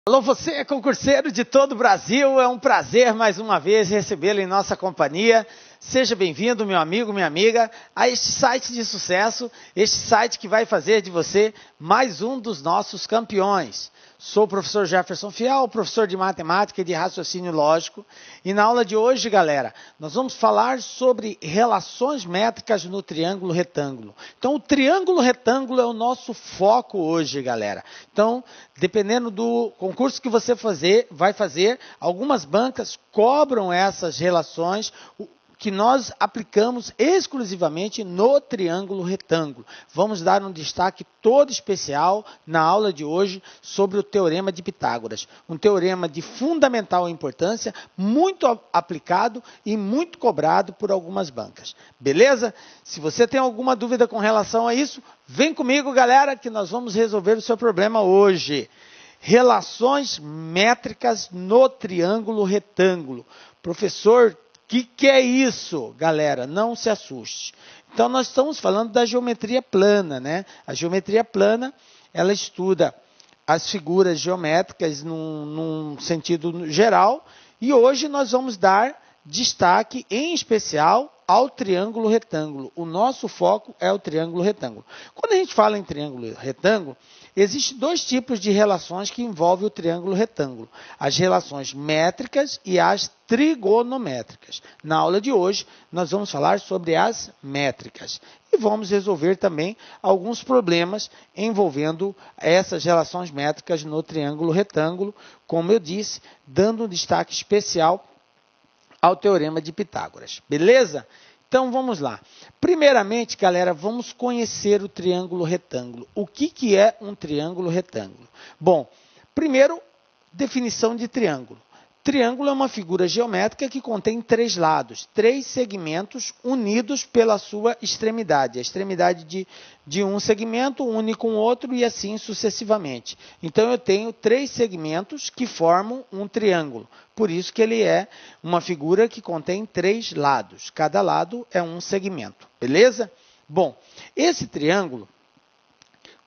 Alô, você, concurseiro de todo o Brasil, é um prazer mais uma vez recebê-lo em nossa companhia. Seja bem-vindo, meu amigo, minha amiga, a este site de sucesso, este site que vai fazer de você mais um dos nossos campeões. Sou o professor Jefferson Fial, professor de matemática e de raciocínio lógico, e na aula de hoje, galera, nós vamos falar sobre relações métricas no triângulo retângulo. Então, o triângulo retângulo é o nosso foco hoje, galera. Então, dependendo do concurso que você vai fazer, algumas bancas cobram essas relações que nós aplicamos exclusivamente no triângulo retângulo. Vamos dar um destaque todo especial na aula de hoje sobre o Teorema de Pitágoras. Um teorema de fundamental importância, muito aplicado e muito cobrado por algumas bancas. Beleza? Se você tem alguma dúvida com relação a isso, vem comigo, galera, que nós vamos resolver o seu problema hoje. Relações métricas no triângulo retângulo. Professor, o que é isso, galera? Não se assuste. Então, nós estamos falando da geometria plana, né? A geometria plana, ela estuda as figuras geométricas num sentido geral, e hoje nós vamos dar destaque, em especial, ao triângulo retângulo. O nosso foco é o triângulo retângulo. Quando a gente fala em triângulo retângulo, existem dois tipos de relações que envolvem o triângulo retângulo. As relações métricas e as trigonométricas. Na aula de hoje, nós vamos falar sobre as métricas. E vamos resolver também alguns problemas envolvendo essas relações métricas no triângulo retângulo, como eu disse, dando um destaque especial ao Teorema de Pitágoras. Beleza? Então, vamos lá. Primeiramente, galera, vamos conhecer o triângulo retângulo. O que é um triângulo retângulo? Bom, primeiro, definição de triângulo. Triângulo é uma figura geométrica que contém três lados, três segmentos unidos pela sua extremidade. A extremidade de um segmento une com o outro e assim sucessivamente. Então, eu tenho três segmentos que formam um triângulo. Por isso que ele é uma figura que contém três lados. Cada lado é um segmento. Beleza? Bom, esse triângulo,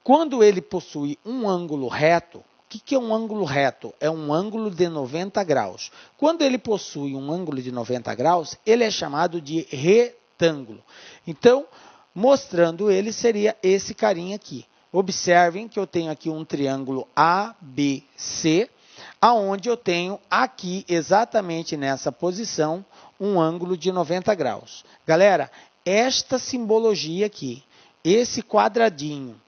quando ele possui um ângulo reto, o que é um ângulo reto? É um ângulo de 90 graus. Quando ele possui um ângulo de 90 graus, ele é chamado de retângulo. Então, mostrando ele, seria esse carinha aqui. Observem que eu tenho aqui um triângulo ABC, aonde eu tenho aqui, exatamente nessa posição, um ângulo de 90 graus. Galera, esta simbologia aqui, esse quadradinho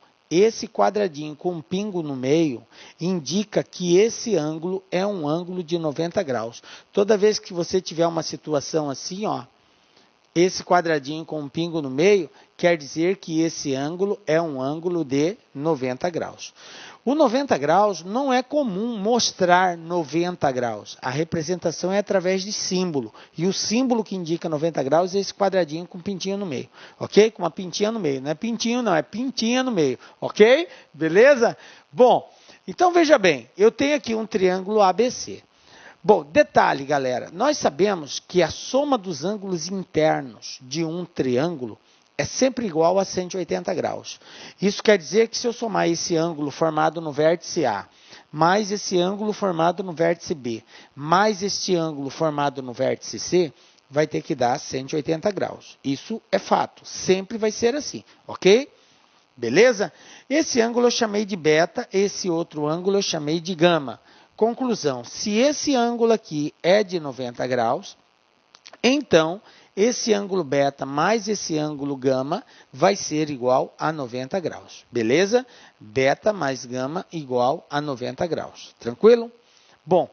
com um pingo no meio, indica que esse ângulo é um ângulo de 90 graus. Toda vez que você tiver uma situação assim, ó, esse quadradinho com um pingo no meio, quer dizer que esse ângulo é um ângulo de 90 graus. O 90 graus não é comum mostrar 90 graus. A representação é através de símbolo. E o símbolo que indica 90 graus é esse quadradinho com pintinha no meio. Ok? Com uma pintinha no meio. Não é pintinho não, é pintinha no meio. Ok? Beleza? Bom, então veja bem. Eu tenho aqui um triângulo ABC. Bom, detalhe, galera. Nós sabemos que a soma dos ângulos internos de um triângulo é sempre igual a 180 graus. Isso quer dizer que se eu somar esse ângulo formado no vértice A, mais esse ângulo formado no vértice B, mais este ângulo formado no vértice C, vai ter que dar 180 graus. Isso é fato, sempre vai ser assim, ok? Beleza? Esse ângulo eu chamei de beta, esse outro ângulo eu chamei de gama. Conclusão, se esse ângulo aqui é de 90 graus, então esse ângulo beta mais esse ângulo gama vai ser igual a 90 graus. Beleza? Beta mais gama igual a 90 graus. Tranquilo? Bom,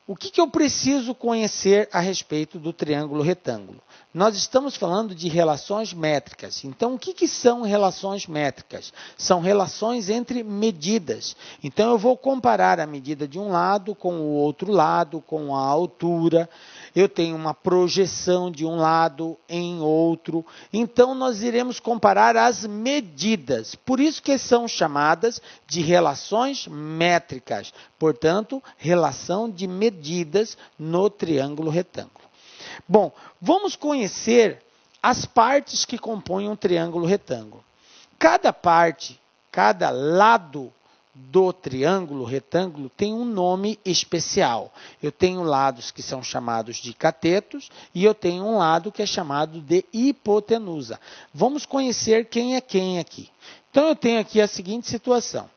o que eu preciso conhecer a respeito do triângulo retângulo? Nós estamos falando de relações métricas. Então, o que são relações métricas? São relações entre medidas. Então, eu vou comparar a medida de um lado com o outro lado, com a altura. Eu tenho uma projeção de um lado em outro. Então, nós iremos comparar as medidas. Por isso que são chamadas de relações métricas. Portanto, relação de medidas no triângulo retângulo. Bom, vamos conhecer as partes que compõem um triângulo retângulo. Cada parte, cada lado do triângulo retângulo tem um nome especial. Eu tenho lados que são chamados de catetos e eu tenho um lado que é chamado de hipotenusa. Vamos conhecer quem é quem aqui. Então, eu tenho aqui a seguinte situação.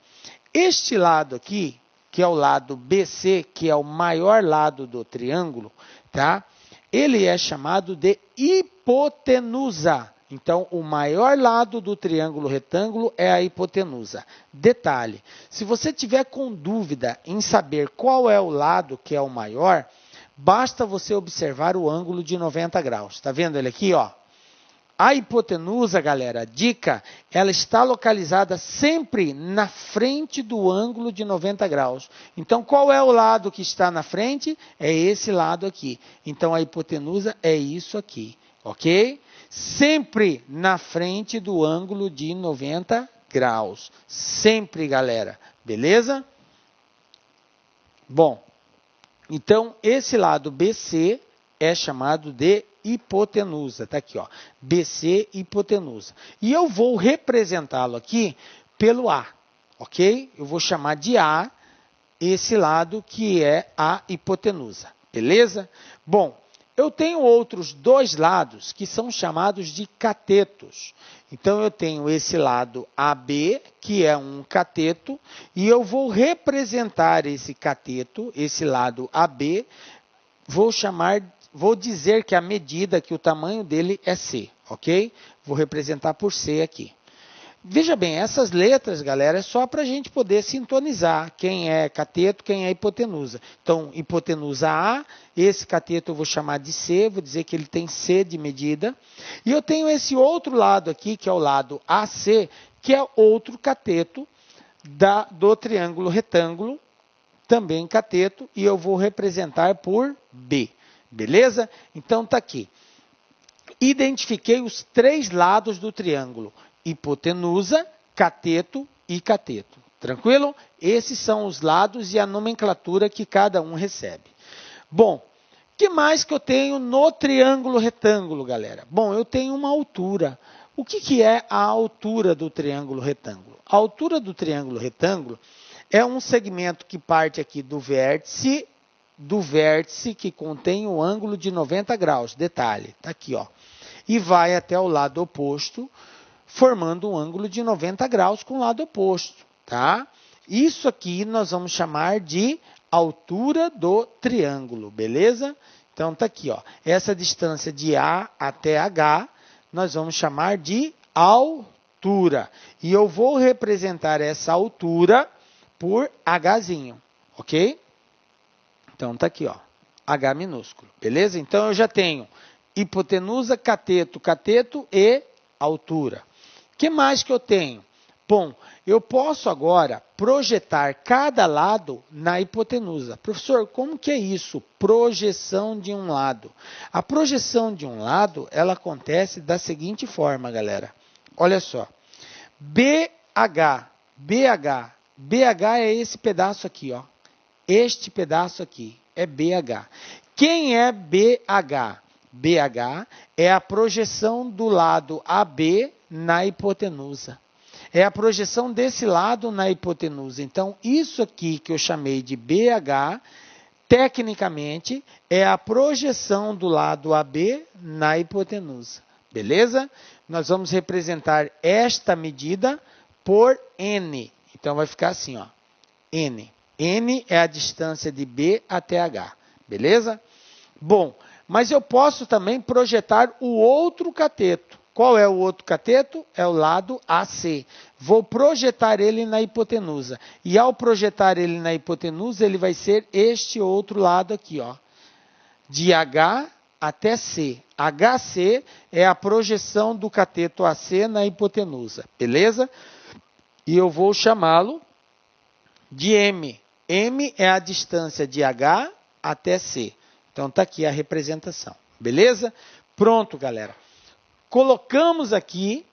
Este lado aqui, que é o lado BC, que é o maior lado do triângulo, tá? Ele é chamado de hipotenusa. Então, o maior lado do triângulo retângulo é a hipotenusa. Detalhe, se você tiver com dúvida em saber qual é o lado que é o maior, basta você observar o ângulo de 90 graus. Está vendo ele aqui, ó? A hipotenusa, galera, dica, ela está localizada sempre na frente do ângulo de 90 graus. Então, qual é o lado que está na frente? É esse lado aqui. Então, a hipotenusa é isso aqui, ok? Sempre na frente do ângulo de 90 graus. Sempre, galera. Beleza? Bom, então, esse lado BC é chamado de hipotenusa. Está aqui, ó. BC, hipotenusa. E eu vou representá-lo aqui pelo A, ok? Eu vou chamar de A esse lado que é a hipotenusa. Beleza? Bom, eu tenho outros dois lados que são chamados de catetos. Então, eu tenho esse lado AB, que é um cateto, e eu vou representar esse cateto, esse lado AB, vou dizer que a medida, que o tamanho dele é C, ok? Vou representar por C aqui. Veja bem, essas letras, galera, é só para a gente poder sintonizar quem é cateto, quem é hipotenusa. Então, hipotenusa A, esse cateto eu vou chamar de C, vou dizer que ele tem C de medida. E eu tenho esse outro lado aqui, que é o lado AC, que é outro cateto do triângulo retângulo, também cateto, e eu vou representar por B. Beleza? Então, está aqui. Identifiquei os três lados do triângulo. Hipotenusa, cateto e cateto. Tranquilo? Esses são os lados e a nomenclatura que cada um recebe. Bom, o que mais que eu tenho no triângulo retângulo, galera? Bom, eu tenho uma altura. O que é a altura do triângulo retângulo? A altura do triângulo retângulo é um segmento que parte aqui do vértice que contém o ângulo de 90 graus. Detalhe, está aqui, ó. E vai até o lado oposto, formando um ângulo de 90 graus com o lado oposto, tá? Isso aqui nós vamos chamar de altura do triângulo, beleza? Então, tá aqui, ó. Essa distância de A até H, nós vamos chamar de altura. E eu vou representar essa altura por Hzinho, ok? Então, tá aqui, ó. H minúsculo, beleza? Então, eu já tenho hipotenusa, cateto, cateto e altura. O que mais que eu tenho? Bom, eu posso agora projetar cada lado na hipotenusa. Professor, como que é isso? Projeção de um lado. A projeção de um lado, ela acontece da seguinte forma, galera. Olha só. BH é esse pedaço aqui, ó. Este pedaço aqui é BH. Quem é BH? BH é a projeção do lado AB na hipotenusa. É a projeção desse lado na hipotenusa. Então, isso aqui que eu chamei de BH, tecnicamente, é a projeção do lado AB na hipotenusa. Beleza? Nós vamos representar esta medida por N. Então, vai ficar assim, ó. N. N é a distância de B até H. Beleza? Bom, mas eu posso também projetar o outro cateto. Qual é o outro cateto? É o lado AC. Vou projetar ele na hipotenusa. E ao projetar ele na hipotenusa, ele vai ser este outro lado aqui, ó. De H até C. HC é a projeção do cateto AC na hipotenusa. Beleza? E eu vou chamá-lo de M. M é a distância de H até C. Então, está aqui a representação. Beleza? Pronto, galera. Colocamos aqui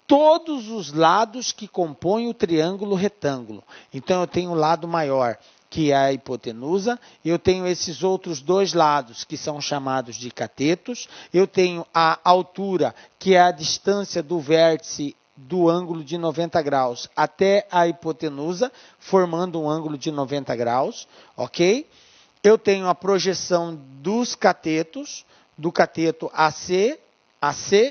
todos os lados que compõem o triângulo retângulo. Então, eu tenho o lado maior, que é a hipotenusa. Eu tenho esses outros dois lados, que são chamados de catetos. Eu tenho a altura, que é a distância do vértice do ângulo de 90 graus até a hipotenusa, formando um ângulo de 90 graus, ok? Eu tenho a projeção dos catetos, do cateto AC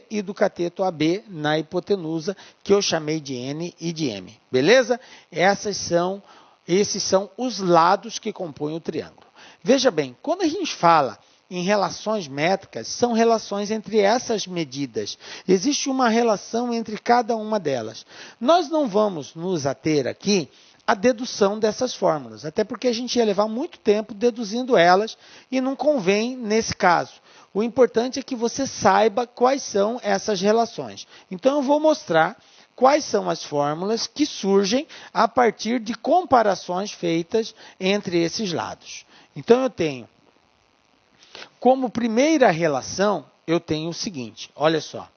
e do cateto AB na hipotenusa, que eu chamei de N e de M, beleza? Esses são os lados que compõem o triângulo. Veja bem, quando a gente fala em relações métricas, são relações entre essas medidas. Existe uma relação entre cada uma delas. Nós não vamos nos ater aqui à dedução dessas fórmulas, até porque a gente ia levar muito tempo deduzindo elas e não convém nesse caso. O importante é que você saiba quais são essas relações. Então, eu vou mostrar quais são as fórmulas que surgem a partir de comparações feitas entre esses lados. Então, eu tenho, como primeira relação, eu tenho o seguinte, olha só.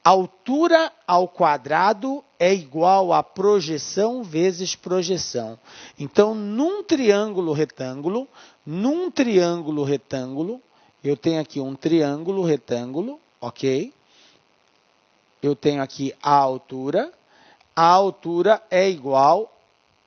Altura ao quadrado é igual a projeção vezes projeção. Então, num triângulo retângulo, eu tenho aqui um triângulo retângulo, ok? Eu tenho aqui a altura é igual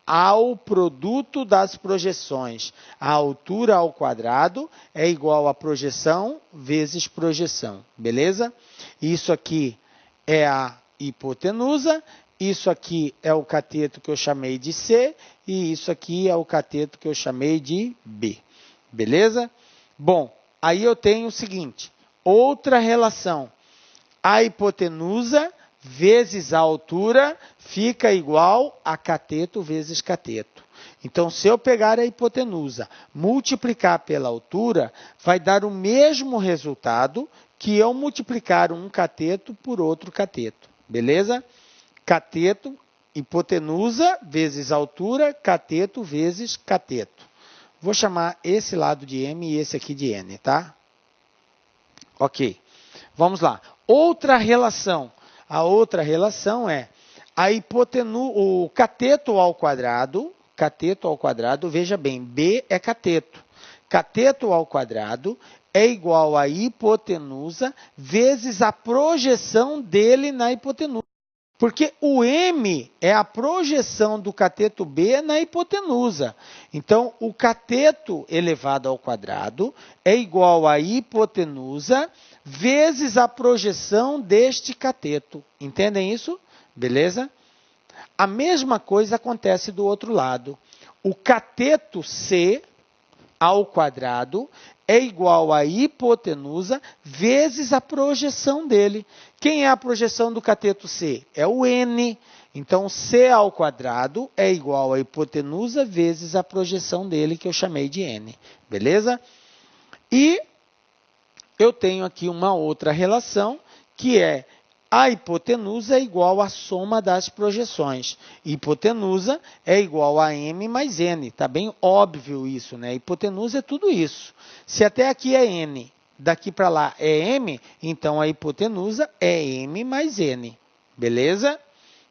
ao produto das projeções. A altura ao quadrado é igual a projeção vezes projeção, beleza? Isso aqui é a hipotenusa, isso aqui é o cateto que eu chamei de C, e isso aqui é o cateto que eu chamei de B, beleza? Bom, aí eu tenho o seguinte, outra relação, a hipotenusa vezes a altura fica igual a cateto vezes cateto. Então, se eu pegar a hipotenusa, multiplicar pela altura, vai dar o mesmo resultado que eu multiplicar um cateto por outro cateto. Beleza? Cateto, hipotenusa vezes altura, cateto vezes cateto. Vou chamar esse lado de M e esse aqui de N, tá? Ok. Vamos lá. Outra relação. A outra relação é o cateto ao quadrado, veja bem, B é cateto. Cateto ao quadrado é igual a hipotenusa vezes a projeção dele na hipotenusa. Porque o M é a projeção do cateto B na hipotenusa. Então, o cateto elevado ao quadrado é igual a hipotenusa vezes a projeção deste cateto. Entendem isso? Beleza? A mesma coisa acontece do outro lado. O cateto C ao quadrado é igual a hipotenusa vezes a projeção dele. Quem é a projeção do cateto C? É o N. Então, C ao quadrado é igual a hipotenusa vezes a projeção dele, que eu chamei de N. Beleza? E eu tenho aqui uma outra relação, que é a hipotenusa é igual à soma das projeções. Hipotenusa é igual a M mais N. Está bem óbvio isso, né? Hipotenusa é tudo isso. Se até aqui é N, daqui para lá é M, então a hipotenusa é M mais N. Beleza?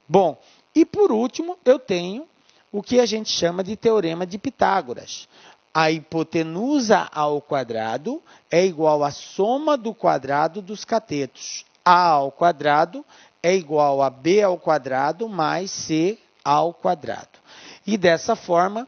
Bom, e por último, eu tenho o que a gente chama de teorema de Pitágoras. A hipotenusa ao quadrado é igual à soma do quadrado dos catetos. A ao quadrado é igual a B ao quadrado mais C ao quadrado. E dessa forma,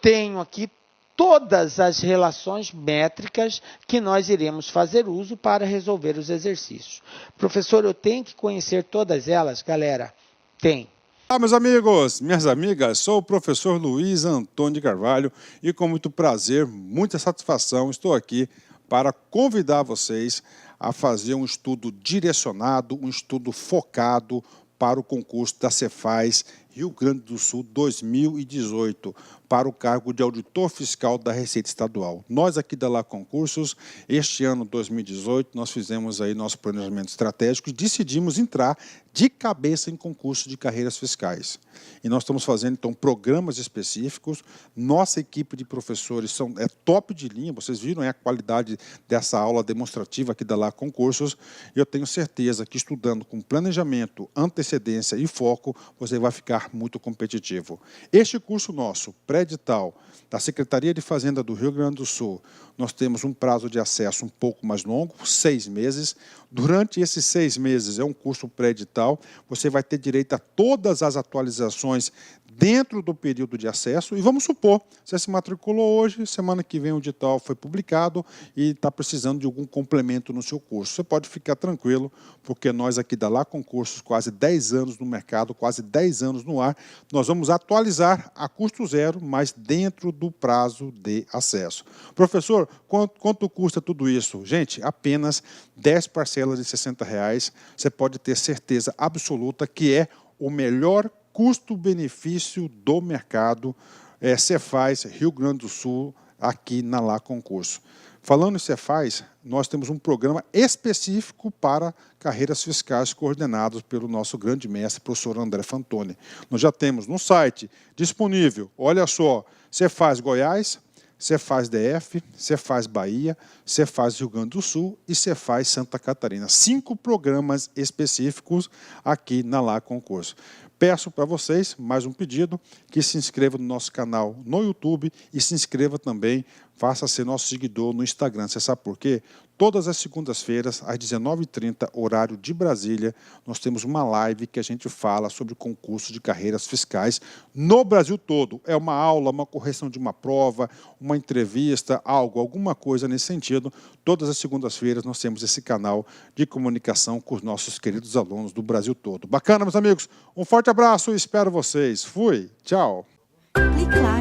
tenho aqui todas as relações métricas que nós iremos fazer uso para resolver os exercícios. Professor, eu tenho que conhecer todas elas, galera? Tem. Olá, meus amigos, minhas amigas, sou o professor Luiz Antônio de Carvalho e com muito prazer, muita satisfação, estou aqui para convidar vocês a fazer um estudo direcionado, um estudo focado para o concurso da Cefaz Rio Grande do Sul 2018, para o cargo de auditor fiscal da Receita Estadual. Nós aqui da La Concursos, este ano 2018, nós fizemos aí nosso planejamento estratégico e decidimos entrar de cabeça em concurso de carreiras fiscais. E nós estamos fazendo, então, programas específicos. Nossa equipe de professores é top de linha, vocês viram a qualidade dessa aula demonstrativa aqui da La Concursos. Eu tenho certeza que estudando com planejamento, antecedência e foco, você vai ficar ficar muito competitivo. Este curso nosso, pré-edital, da Secretaria de Fazenda do Rio Grande do Sul, nós temos um prazo de acesso um pouco mais longo, 6 meses. Durante esses 6 meses, é um curso pré-edital, você vai ter direito a todas as atualizações dentro do período de acesso. E vamos supor, você se matriculou hoje, semana que vem o edital foi publicado e está precisando de algum complemento no seu curso. Você pode ficar tranquilo, porque nós aqui da Lá Concursos, quase 10 anos no mercado, quase 10 anos no ar, nós vamos atualizar a custo zero, mas dentro do prazo de acesso. Professor, quanto custa tudo isso? Gente, apenas 10 parcelas de R$60. Você pode ter certeza absoluta que é o melhor custo-benefício do mercado Cefaz Rio Grande do Sul, aqui na Lá Concurso. Falando em Cefaz, nós temos um programa específico para carreiras fiscais coordenados pelo nosso grande mestre, professor André Fantoni. Nós já temos no site disponível, olha só, Cefaz Goiás, Cefaz DF, Cefaz Bahia, Cefaz Rio Grande do Sul e Cefaz Santa Catarina. 5 programas específicos aqui na Lá Concurso. Peço para vocês, mais um pedido, que se inscreva no nosso canal no YouTube e se inscreva também, faça ser nosso seguidor no Instagram. Você sabe por quê? Todas as segundas-feiras, às 19h30, horário de Brasília, nós temos uma live que a gente fala sobre concurso de carreiras fiscais no Brasil todo. É uma aula, uma correção de uma prova, uma entrevista, alguma coisa nesse sentido. Todas as segundas-feiras nós temos esse canal de comunicação com os nossos queridos alunos do Brasil todo. Bacana, meus amigos? Um forte abraço e espero vocês. Fui, tchau. Clique lá.